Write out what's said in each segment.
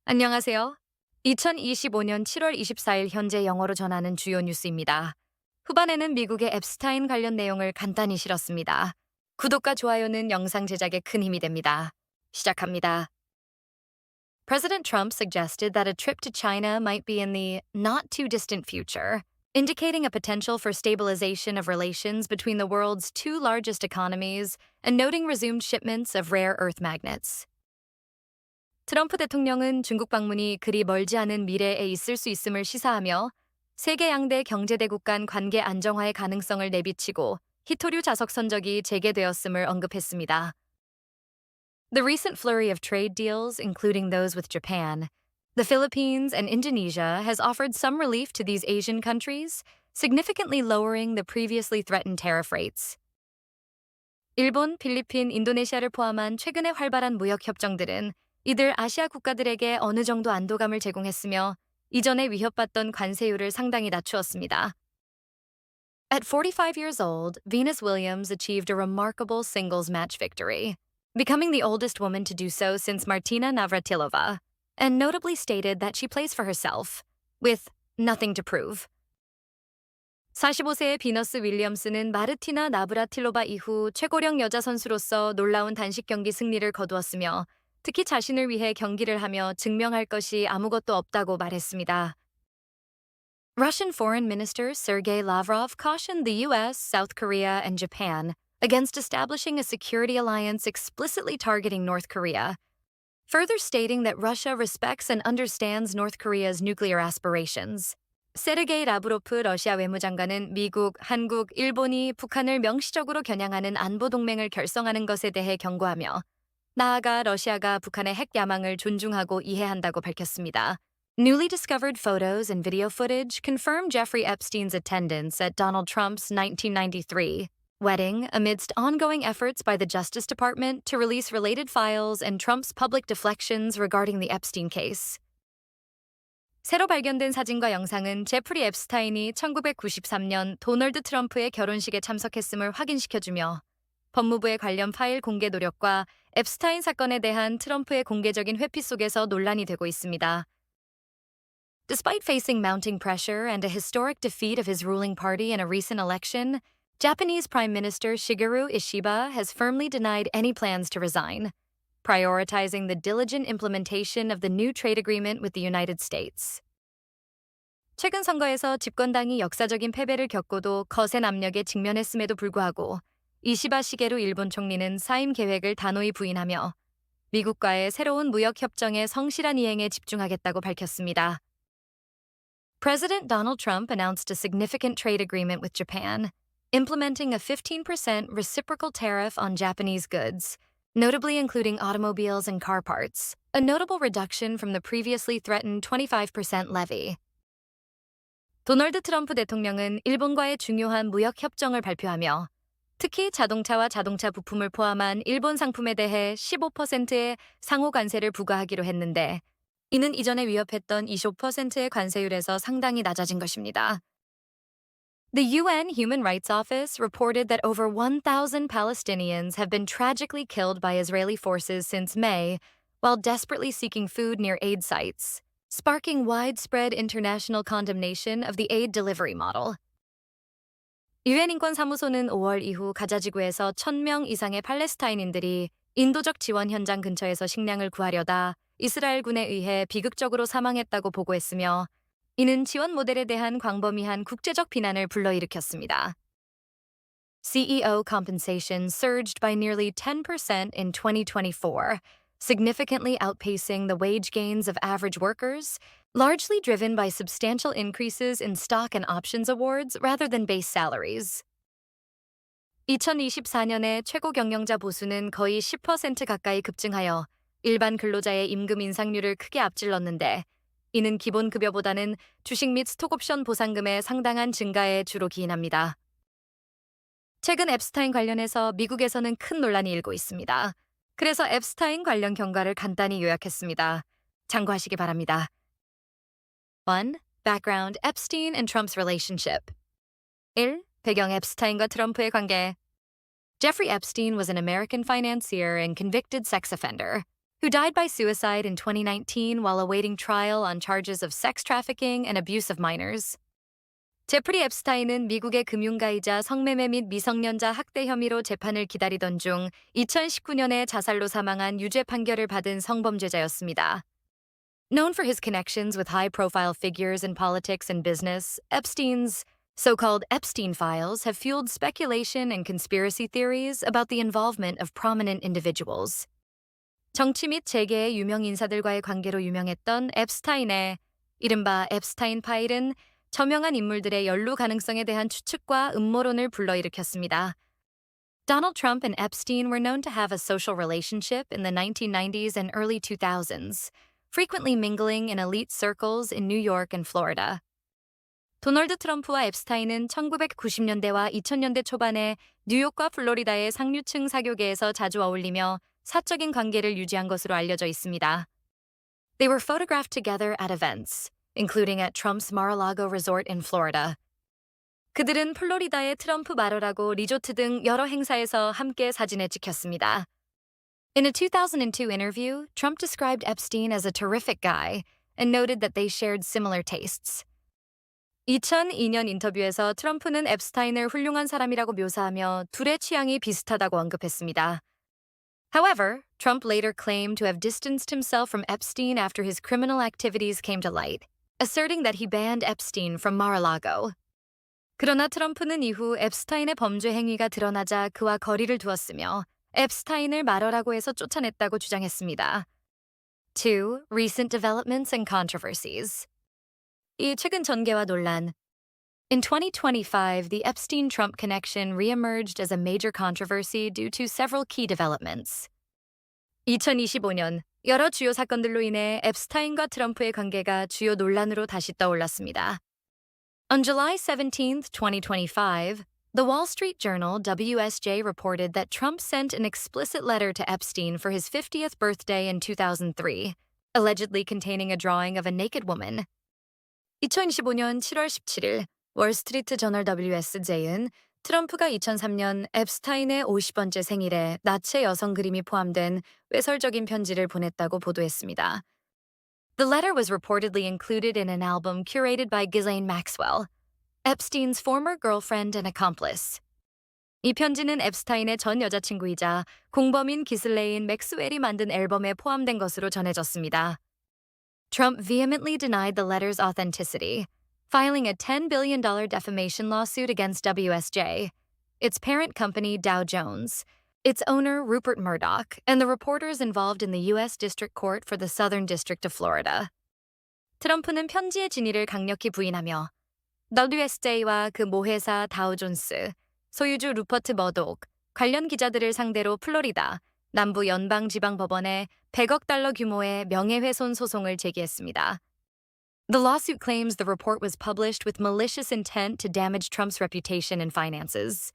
안녕하세요. 2025년 7월 24일 현재 영어로 전하는 주요 뉴스입니다. 후반에는 미국의 앱스타인 관련 내용을 간단히 실었습니다. 구독과 좋아요는 영상 제작에 큰 힘이 됩니다. 시작합니다. President Trump suggested that a trip to China might be in the not too distant future, indicating a potential for stabilization of relations between the world's two largest economies and noting resumed shipments of rare earth magnets. 트럼프 대통령은 중국 방문이 그리 멀지 않은 미래에 있을 수 있음을 시사하며 세계 양대 경제대국 간 관계 안정화의 가능성을 내비치고 히토류 자석 선적이 재개되었음을 언급했습니다. The recent flurry of trade deals, including those with Japan, the Philippines, and Indonesia, has offered some relief to these Asian countries, significantly lowering the previously threatened tariff rates. 일본, 필리핀, 인도네시아를 포함한 최근의 활발한 무역 협정들은 이들 아시아 국가들에게 어느 정도 안도감을 제공했으며 이전에 위협받던 관세율을 상당히 낮추었습니다. At 45 years old, Venus Williams achieved a remarkable singles match victory, becoming the oldest woman to do so since Martina Navratilova, and notably stated that she plays for herself, with nothing to prove. 45세의 비너스 윌리엄스는 마르티나 나브라틸로바 이후 최고령 여자 선수로서 놀라운 단식 경기 승리를 거두었으며 특히 자신을 위해 경기를 하며 증명할 것이 아무것도 없다고 말했습니다. Russian Foreign Minister Sergei Lavrov cautioned the US, South Korea, and Japan against establishing a security alliance explicitly targeting North Korea, further stating that Russia respects and understands North Korea's nuclear aspirations. 세르게이 라브로프 러시아 외무장관은 미국, 한국, 일본이 북한을 명시적으로 겨냥하는 안보 동맹을 결성하는 것에 대해 경고하며 나아가 러시아가 북한의 핵 야망을 존중하고 이해한다고 밝혔습니다. Newly discovered photos and video footage confirm Jeffrey Epstein's attendance at Donald Trump's 1993 wedding amidst ongoing efforts by the Justice Department to release related files and Trump's public deflections regarding the Epstein case. 새로 발견된 사진과 영상은 제프리 앱스타인이 1993년 도널드 트럼프의 결혼식에 참석했음을 확인시켜주며 법무부의 관련 파일 공개 노력과 앱스타인 사건에 대한 트럼프의 공개적인 회피 속에서 논란이 되고 있습니다. Despite facing mounting pressure and a historic defeat of his ruling party in a recent election, Japanese Prime Minister Shigeru Ishiba has firmly denied any plans to resign, prioritizing the diligent implementation of the new trade agreement with the United States. 최근 선거에서 집권당이 역사적인 패배를 겪고도 거센 압력에 직면했음에도 불구하고 이시바 시게루 일본 총리는 사임 계획을 단호히 부인하며 미국과의 새로운 무역 협정의 성실한 이행에 집중하겠다고 밝혔습니다. President Donald Trump announced a significant trade agreement with Japan, implementing a 15% reciprocal tariff on Japanese goods, notably including automobiles and car parts, a notable reduction from the previously threatened 25% levy. 도널드 트럼프 대통령은 일본과의 중요한 무역 협정을 발표하며 특히 자동차와 자동차 부품을 포함한 일본 상품에 대해 15%의 상호 관세를 부과하기로 했는데 이는 이전에 위협했던 25%의 관세율에서 상당히 낮아진 것입니다. The UN Human Rights Office reported that over 1,000 Palestinians have been tragically killed by Israeli forces since May while desperately seeking food near aid sites, sparking widespread international condemnation of the aid delivery model. 유엔 인권사무소는 5월 이후 가자 지구에서 1,000명 이상의 팔레스타인인들이 인도적 지원 현장 근처에서 식량을 구하려다 이스라엘군에 의해 비극적으로 사망했다고 보고했으며 이는 지원 모델에 대한 광범위한 국제적 비난을 불러일으켰습니다. CEO compensation surged by nearly 10% in 2024, significantly outpacing the wage gains of average workers, largely driven by substantial increases in stock and options awards rather than base salaries. 2024년에 최고 경영자 보수는 거의 10% 가까이 급증하여 일반 근로자의 임금 인상률을 크게 앞질렀는데 이는 기본급여보다는 주식 및 스톡옵션 보상금의 상당한 증가에 주로 기인합니다. 최근 앱스타인 관련해서 미국에서는 큰 논란이 일고 있습니다. 그래서 앱스타인 관련 경과를 간단히 요약했습니다. 참고하시기 바랍니다. 1. Background Epstein and Trump's relationship. 1. 배경 앱스타인과 트럼프의 관계. Jeffrey Epstein was an American financier and convicted sex offender. who died by suicide in 2019 while awaiting trial on charges of sex trafficking and abuse of minors. 제프리 앱스타인은 미국의 금융가이자 성매매 및 미성년자 학대 혐의로 재판을 기다리던 중 2019년에 자살로 사망한 유죄 판결을 받은 성범죄자였습니다. Known for his connections with high-profile figures in politics and business, Epstein's so-called Epstein files have fueled speculation and conspiracy theories about the involvement of prominent individuals. 정치 및 재계의 유명 인사들과의 관계로 유명했던 앱스타인의 이른바 앱스타인 파일은 저명한 인물들의 연루 가능성에 대한 추측과 음모론을 불러일으켰습니다. Donald Trump and Epstein were known to have a social relationship in the 1990s and early 2000s, frequently mingling in elite circles in New York and Florida. 도널드 트럼프와 앱스타인은 1990년대와 2000년대 초반에 뉴욕과 플로리다의 상류층 사교계에서 자주 어울리며 사적인 관계를 유지한 것으로 알려져 있습니다. They were photographed together at events, including at Trump's Mar-a-Lago resort in Florida. 그들은 플로리다의 트럼프 마르라고 리조트 등 여러 행사에서 함께 사진에 찍혔습니다. In a 2002 interview, Trump described Epstein as a terrific guy and noted that they shared similar tastes. 2002년 인터뷰에서 트럼프는 앱스타인을 훌륭한 사람이라고 묘사하며 둘의 취향이 비슷하다고 언급했습니다. However, Trump later claimed to have distanced himself from Epstein after his criminal activities came to light, asserting that he banned Epstein from Mar-a-Lago. 그러나 트럼프는 이후 앱스타인의 범죄 행위가 드러나자 그와 거리를 두었으며 앱스타인을 말어라고 해서 쫓아냈다고 주장했습니다. 2. Recent developments and controversies. 이 최근 전개와 논란. In 2025, the Epstein-Trump connection reemerged as a major controversy due to several key developments. 2025년, 여러 주요 사건들로 인해 앱스타인과 트럼프의 관계가 주요 논란으로 다시 떠올랐습니다. On July 17, 2025, the Wall Street Journal WSJ reported that Trump sent an explicit letter to Epstein for his 50th birthday in 2003, allegedly containing a drawing of a naked woman. 2025년 7월 17일, 월스트리트 저널 WSJ는 트럼프가 2003년 앱스타인의 50번째 생일에 나체 여성 그림이 포함된 외설적인 편지를 보냈다고 보도했습니다. The letter was reportedly included in an album curated by Ghislaine Maxwell, Epstein's former girlfriend and accomplice. 이 편지는 앱스타인의 전 여자친구이자 공범인 기슬레인 맥스웰이 만든 앨범에 포함된 것으로 전해졌습니다. Trump vehemently denied the letter's authenticity, filing a $10 billion defamation lawsuit against WSJ, its parent company Dow Jones, its owner Rupert Murdoch, and the reporters involved in the U.S. District Court for the Southern District of Florida. 트럼프는 편지의 진위를 강력히 부인하며 WSJ와 그 모회사 다우존스, 소유주 루퍼트 머독, 관련 기자들을 상대로 플로리다, 남부 연방지방법원에 100억 달러 규모의 명예훼손 소송을 제기했습니다. The lawsuit claims the report was published with malicious intent to damage Trump's reputation and finances.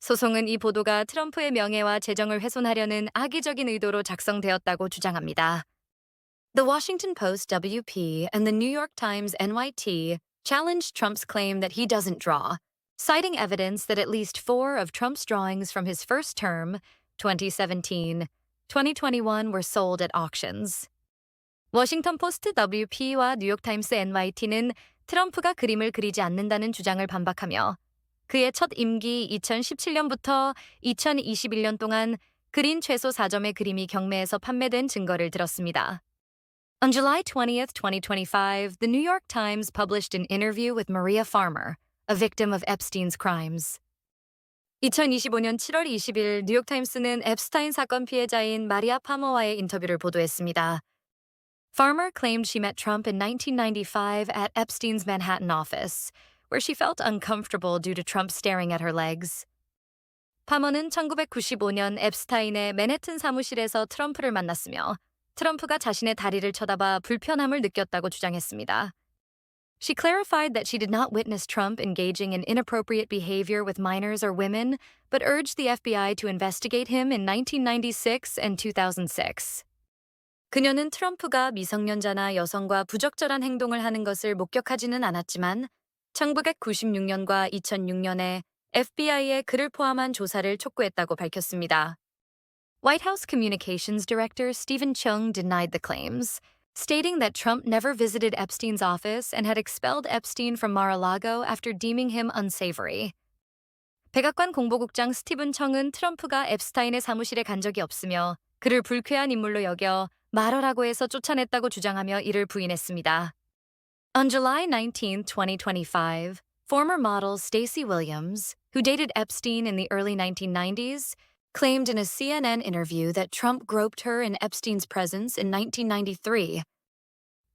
소송은 이 보도가 트럼프의 명예와 재정을 훼손하려는 악의적인 의도로 작성되었다고 주장합니다. The Washington Post WP and the New York Times NYT challenged Trump's claim that he doesn't draw, citing evidence that at least 4 of Trump's drawings from his first term, 2017, 2021 were sold at auctions. 워싱턴 포스트 WP와 뉴욕타임스 NYT는 트럼프가 그림을 그리지 않는다는 주장을 반박하며 그의 첫 임기 2017년부터 2021년 동안 그린 최소 4점의 그림이 경매에서 판매된 증거를 들었습니다. On July 20th, 2025, the New York Times published an interview with Maria Farmer, a victim of Epstein's crimes. 2025년 7월 20일 뉴욕타임스는 앱스타인 사건 피해자인 마리아 파머와의 인터뷰를 보도했습니다. Farmer claimed she met Trump in 1995 at Epstein's Manhattan office, where she felt uncomfortable due to Trump staring at her legs. 파머는 1995년 앱스타인의 맨해튼 사무실에서 트럼프를 만났으며 트럼프가 자신의 다리를 쳐다봐 불편함을 느꼈다고 주장했습니다. She clarified that she did not witness Trump engaging in inappropriate behavior with minors or women, but urged the FBI to investigate him in 1996 and 2006. 그녀는 트럼프가 미성년자나 여성과 부적절한 행동을 하는 것을 목격하지는 않았지만 1996년과 2006년에 FBI에 그를 포함한 조사를 촉구했다고 밝혔습니다. White House Communications Director Stephen Chung denied the claims, stating that Trump never visited Epstein's office and had expelled Epstein from Mar-a-Lago after deeming him unsavory. 백악관 공보국장 스티븐 청은 트럼프가 앱스타인의 사무실에 간 적이 없으며 그를 불쾌한 인물로 여겨 말하라고 해서 쫓아냈다고 주장하며 이를 부인했습니다. On July 19, 2025, former model Stacey Williams, who dated Epstein in the early 1990s, claimed in a CNN interview that Trump groped her in Epstein's presence in 1993.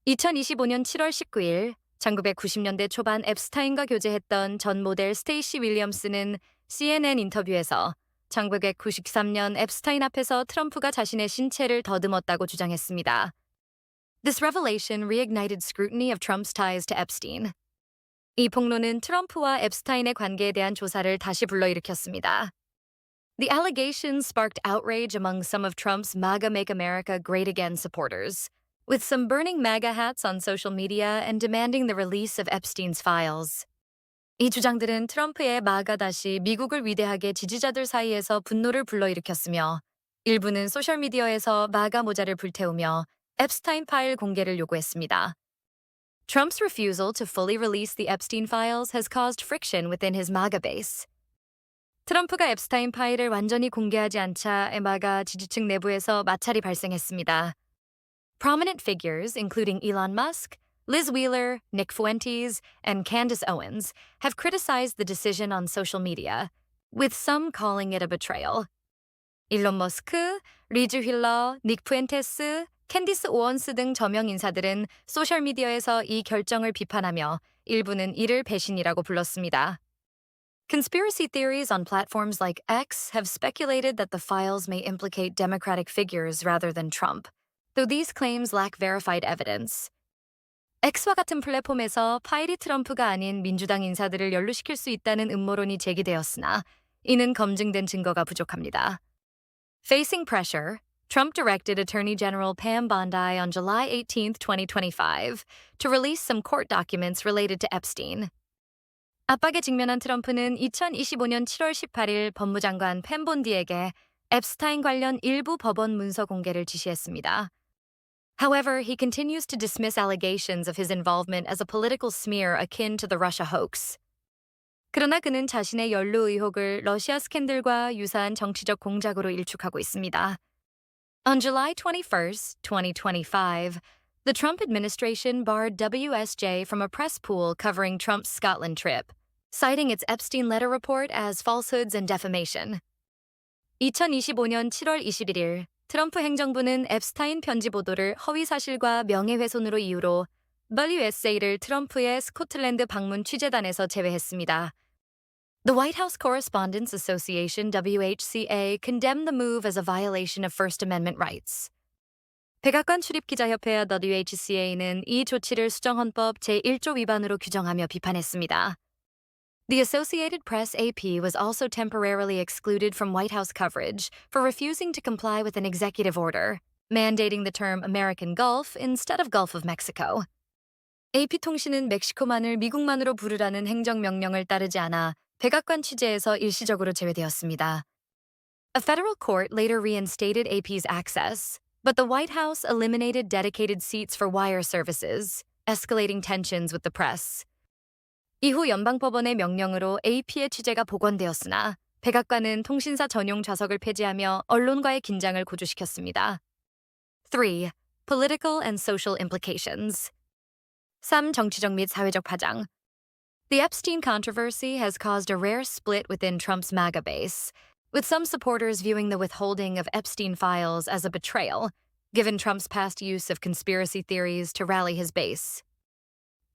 2025년 7월 19일, 1990년대 초반 앱스타인과 교제했던 전 모델 스테이시 윌리엄스는 CNN 인터뷰에서 1993년 앱스타인 앞에서 트럼프가 자신의 신체를 더듬었다고 주장했습니다. This revelation reignited scrutiny of Trump's ties to Epstein. 이 폭로는 트럼프와 앱스타인의 관계에 대한 조사를 다시 불러일으켰습니다. The allegations sparked outrage among some of Trump's MAGA Make America Great Again supporters, with some burning MAGA hats on social media and demanding the release of Epstein's files. 이 주장들은 트럼프의 마가 다시 미국을 위대하게 지지자들 사이에서 분노를 불러일으켰으며 일부는 소셜미디어에서 마가 모자를 불태우며 앱스타인 파일 공개를 요구했습니다. Trump's refusal to fully release the Epstein files has caused friction within his MAGA base. 트럼프가 앱스타인 파일을 완전히 공개하지 않자 마가 지지층 내부에서 마찰이 발생했습니다. Prominent figures, including Elon Musk, Liz Wheeler, Nick Fuentes, and Candace Owens, have criticized the decision on social media, with some calling it a betrayal. 일론 머스크, 리즈 휠러, 닉 푸엔테스, 캔디스 오원스 등 저명 인사들은 소셜미디어에서 이 결정을 비판하며 일부는 이를 배신이라고 불렀습니다. Conspiracy theories on platforms like X have speculated that the files may implicate Democratic figures rather than Trump, though these claims lack verified evidence. X와 같은 플랫폼에서 파일이 트럼프가 아닌 민주당 인사들을 연루시킬 수 있다는 음모론이 제기되었으나 이는 검증된 증거가 부족합니다. Facing pressure, Trump directed Attorney General Pam Bondi on July 18, 2025, to release some court documents related to Epstein. 압박에 직면한 트럼프는 2025년 7월 18일 법무장관 팸 본디에게 앱스타인 관련 일부 법원 문서 공개를 지시했습니다. However, he continues to dismiss allegations of his involvement as a political smear akin to the Russia hoax. 그러나 그는 자신의 연루 의혹을 러시아 스캔들과 유사한 정치적 공작으로 일축하고 있습니다. On July 21, 2025, the Trump administration barred WSJ from a press pool covering Trump's Scotland trip, citing its Epstein letter report as falsehoods and defamation. 2025년 7월 21일, 트럼프 행정부는 앱스타인 편지 보도를 허위 사실과 명예훼손으로 이유로 WSA를 트럼프의 스코틀랜드 방문 취재단에서 제외했습니다. The White House Correspondents Association WHCA condemned the move as a violation of First Amendment rights. 백악관 출입기자협회와 WHCA는 이 조치를 수정헌법 제1조 위반으로 규정하며 비판했습니다. The Associated Press AP was also temporarily excluded from White House coverage for refusing to comply with an executive order, mandating the term American Gulf instead of Gulf of Mexico. AP통신은 멕시코만을 미국만으로 부르라는 행정명령을 따르지 않아 백악관 취재에서 일시적으로 제외되었습니다. A federal court later reinstated AP's access, but the White House eliminated dedicated seats for wire services, escalating tensions with the press. 이후 연방법원의 명령으로 AP의 취재가 복원되었으나 백악관은 통신사 전용 좌석을 폐지하며 언론과의 긴장을 고조시켰습니다. 3. Political and social implications. 3. 정치적 및 사회적 파장. The Epstein controversy has caused a rare split within Trump's MAGA base, with some supporters viewing the withholding of Epstein files as a betrayal, given Trump's past use of conspiracy theories to rally his base.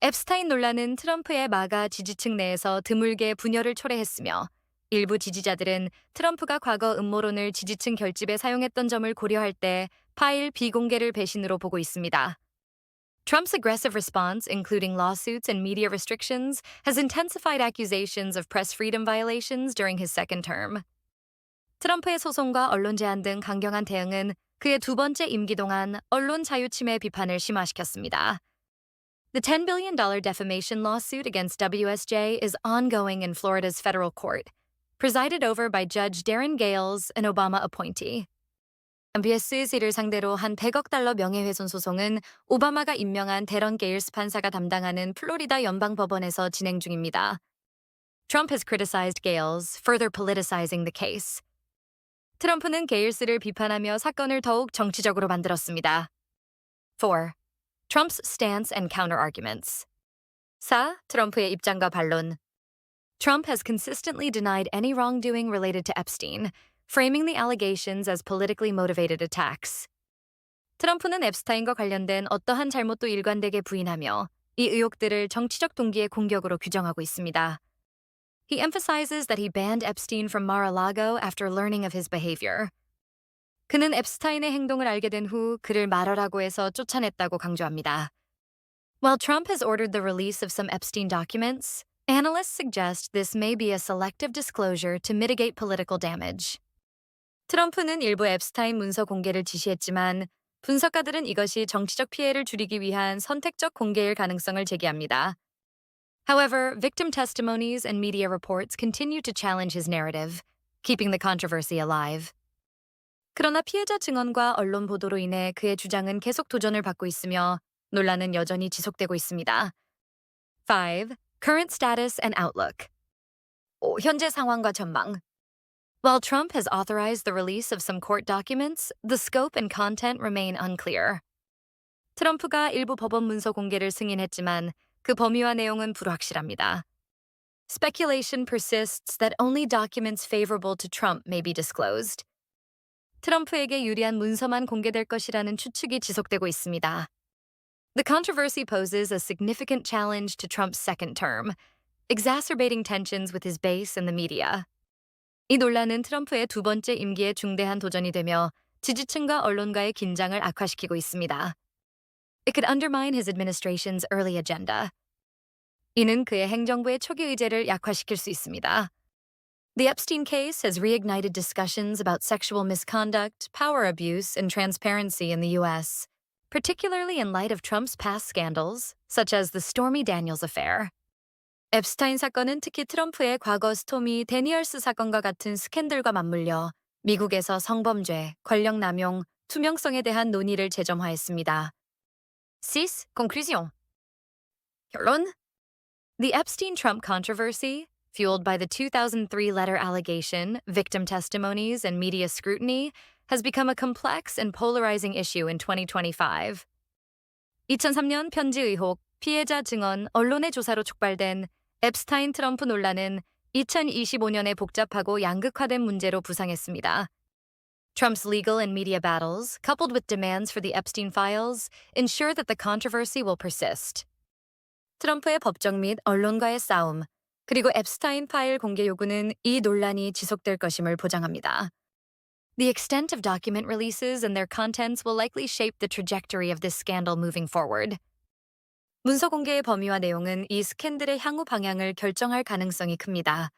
앱스타인 논란은 트럼프의 마가 지지층 내에서 드물게 분열을 초래했으며 일부 지지자들은 트럼프가 과거 음모론을 지지층 결집에 사용했던 점을 고려할 때 파일 비공개를 배신으로 보고 있습니다. Trump's aggressive response, including lawsuits and media restrictions, has intensified accusations of press freedom violations during his second term. 트럼프의 소송과 언론 제한 등 강경한 대응은 그의 두 번째 임기 동안 언론 자유 침해 비판을 심화시켰습니다. The $10 billion defamation lawsuit against WSJ is ongoing in Florida's federal court, presided over by Judge Darren Gales, an Obama appointee. BSC를 상대로 한 100억 달러 명예훼손 소송은 오바마가 임명한 데런 게일스 판사가 담당하는 플로리다 연방법원에서 진행 중입니다. Trump has criticized Gales, further politicizing the case. 트럼프는 게일스를 비판하며 사건을 더욱 정치적으로 만들었습니다. 4. Trump's stance and counterarguments. 4. 트럼프의 입장과 반론. Trump has consistently denied any wrongdoing related to Epstein, framing the allegations as politically motivated attacks. 트럼프는 앱스타인과 관련된 어떠한 잘못도 일관되게 부인하며 이 의혹들을 정치적 동기의 공격으로 규정하고 있습니다. He emphasizes that he banned Epstein from Mar-a-Lago after learning of his behavior. 그는 앱스타인의 행동을 알게 된 후 그를 말하라고 해서 쫓아냈다고 강조합니다. While Trump has ordered the release of some Epstein documents, analysts suggest this may be a selective disclosure to mitigate political damage. 트럼프는 일부 앱스타인 문서 공개를 지시했지만 분석가들은 이것이 정치적 피해를 줄이기 위한 선택적 공개일 가능성을 제기합니다. However, victim testimonies and media reports continue to challenge his narrative, keeping the controversy alive. 그러나 피해자 증언과 언론 보도로 인해 그의 주장은 계속 도전을 받고 있으며 논란은 여전히 지속되고 있습니다. 5. Current status and outlook. 5. 현재 상황과 전망. While Trump has authorized the release of some court documents, the scope and content remain unclear. 트럼프가 일부 법원 문서 공개를 승인했지만 그 범위와 내용은 불확실합니다. Speculation persists that only documents favorable to Trump may be disclosed. 트럼프에게 유리한 문서만 공개될 것이라는 추측이 지속되고 있습니다. The controversy poses a significant challenge to Trump's second term, exacerbating tensions with his base and the media. 이 논란은 트럼프의 두 번째 임기에 중대한 도전이 되며 지지층과 언론가의 긴장을 악화시키고 있습니다. It could undermine his administration's early agenda. 이는 그의 행정부의 초기 의제를 약화시킬 수 있습니다. The Epstein case has reignited discussions about sexual misconduct, power abuse, and transparency in the U.S., particularly in light of Trump's past scandals, such as the Stormy Daniels affair. 앱스타인 사건은 특히 트럼프의 과거 스토미 데니얼스 사건과 같은 스캔들과 맞물려 미국에서 성범죄, 권력 남용, 투명성에 대한 논의를 재점화했습니다. 6. Conclusion. 결론. The Epstein-Trump controversy, fueled by the 2003 letter allegation, victim testimonies, and media scrutiny, has become a complex and polarizing issue in 2025. 2003년 편지 의혹, 피해자 증언, 언론의 조사로 촉발된 앱스타인 트럼프 논란은 2025년에 복잡하고 양극화된 문제로 부상했습니다. Trump's legal and media battles, coupled with demands for the Epstein files, ensure that the controversy will persist. 트럼프의 법적 및 언론과의 싸움, 그리고 앱스타인 파일 공개 요구는 이 논란이 지속될 것임을 보장합니다. The extent of document releases and their contents will likely shape the trajectory of this scandal moving forward. 문서 공개의 범위와 내용은 이 스캔들의 향후 방향을 결정할 가능성이 큽니다.